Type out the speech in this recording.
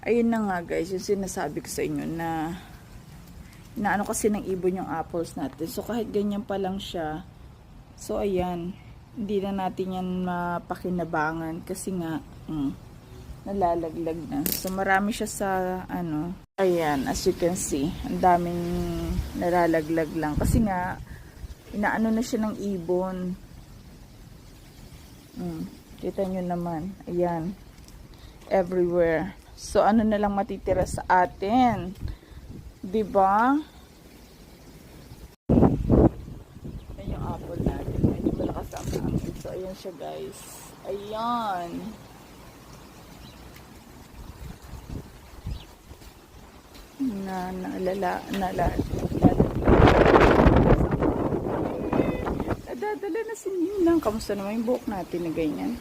Ayun na nga guys, yung sinasabi ko sa inyo na inaano kasi ng ibon yung apples natin. So kahit ganyan pa lang siya, so ayan, hindi na natin yan mapakinabangan kasi nga nalalaglag na. So marami siya sa ano, ayan, as you can see, ang daming nalalaglag lang kasi nga inaano na siya ng ibon. Kita nyo naman, ayan, everywhere. So ano na lang matitira sa atin, 'di ba? Yan yung apple natin, medyo malakas ang hangin. So ayan siya guys, ayan. Nadadala na si Ninang. Kamusta naman yung buhok natin na ganyan?